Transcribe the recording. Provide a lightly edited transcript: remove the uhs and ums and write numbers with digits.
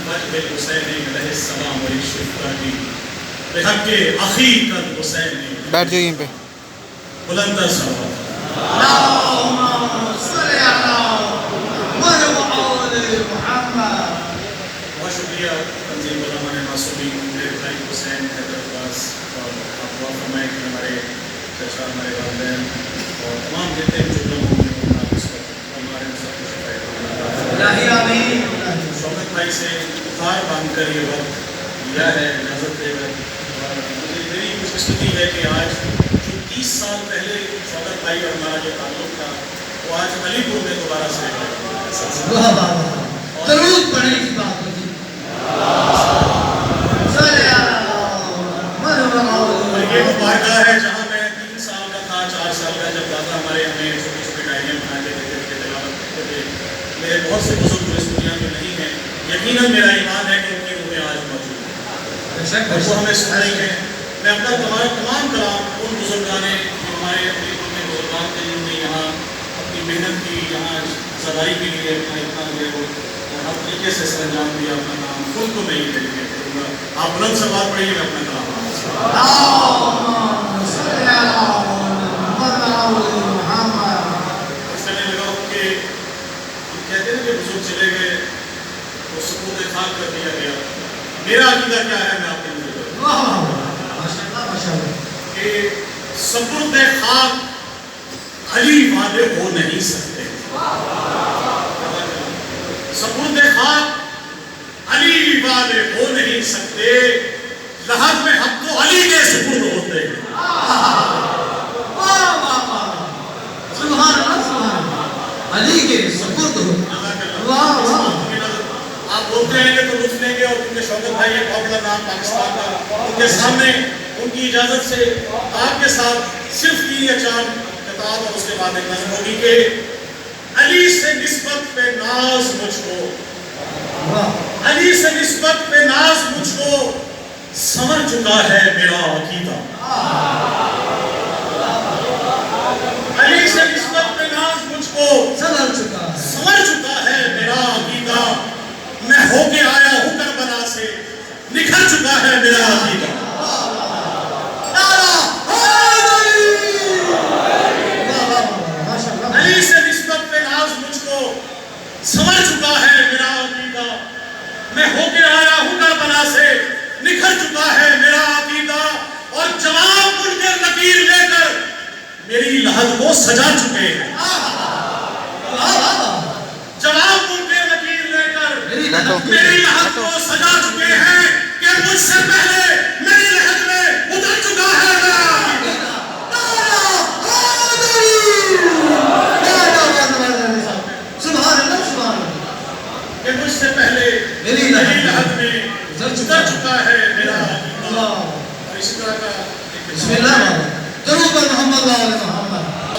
وجه الحسین علیہ السلام والشفقہ کی بحق اخیک الحسین بیٹھ جائیے پہ بلند صلوات اللهم صل على محمد وآل محمد. بہت شکریہ تنظیم علماء معصومین میرے بھائی حسین حیدرآباد اور آپ دعا فرمائیں کہ ہمارے چچا ہمارے والدین اور تمام جتنے بھی جو لوگ ہوں گے آپ اس وقت ہمارے سب کو شفا الہی آمین. شوکت بھائی سے ہار باندھ کر یہ وقت لیا ہے اجازت دے کر اور میری خوش قسمتی ہے کہ آج جو 30 سال پہلے شوکت بھائی اور ہمارا جو تعلق تھا وہ آج علی پور میں دوبارہ سے واہ واہ واہ درود پڑھنے کی بات ہوتی اور یہ وہ بارگاہ ہے جہاں میں 3 سال کا تھا 4 سال کا جب دادا ہمارے ہمیں چھوٹی چھوٹی ڈائریاں بنا کے دیتے تھے تلاوت کرتے تھے. میرے بہت سے بزرگ جو اس دنیا میں نہیں ہیں یقیناً میرا ایمان ہے کہ ان کی روحیں آج موجود ہیں اور وہ ہمیں سنائیں گے. میں اپنا تمام کلام ان بزرگان نے جو ہمارے اپنے بزرگان تھے جنہوں نے یہاں اپنی محنت کی یہاں زرائی کے لیے اپنا اتنا جو ہے وہ ہر طریقے سے سر انجام دیا اپنا کام خود کو میں یہ طریقے کروں گا. آپ بلند سے بات پڑھیے میں اپنا کلام کہتے ہیں کہ بزرگ چلے گئے تو سکوت خاک کر دیا گیا. میرا عقیدہ کیا ہے میں آپ کے لیے کہ سپرد خاک علی والے ہو نہیں سکتے. سپرد خاک علی والے ہو نہیں سکتے. لحد میں ہم تو علی کے سپرد ہوتے ہیں. سبحان اللہ سبحان اللہ علی کے سپرد ہو. آپ بولتے ہیں کہ تو لطف لیں گے اور ان کے شوکت بھائی ایک بہت بڑا نام پاکستان کا ان کے سامنے ان کی اجازت سے آپ کے ساتھ صرف 3 یا 4 کتاب اور اس کے بعد ایک نظم ہوگی کہ علی سے نسبت پہ ناز مجھ کو علی سے نسبت پہ ناز مجھ کو سمجھ چکا ہے میرا عقیدہ. علی سے نسبت پہ ناز مجھ کو سمجھ چکا ہے میرا عقیدہ. میں ہو کے آیا ہوں کربلا سے نکھر چکا ہے میرا عقیدہ. علی سے نسبت پہ ناز مجھ کو سمجھ چکا ہے میرا عقیدہ. میں ہو کے آیا ہوں کربلا سے نکھر چکا ہے میرا عقیدہ. اور جواب مل کر لکیر لے کر میری لحد کو سجا چکے ہیں. جواب مل کے لکیر لے کر میری لحد کو سجا چکے ہیں کہ مجھ سے پہلے میری لحد میں اتر چکا ہے میرا عقیدہ. سبحان اللہ سبحان اللہ کہ مجھ سے پہلے میری لحد میں اتر چکا ہے میرا عقیدہ. اور اسی طرح کا بسم اللہ درود پر محمد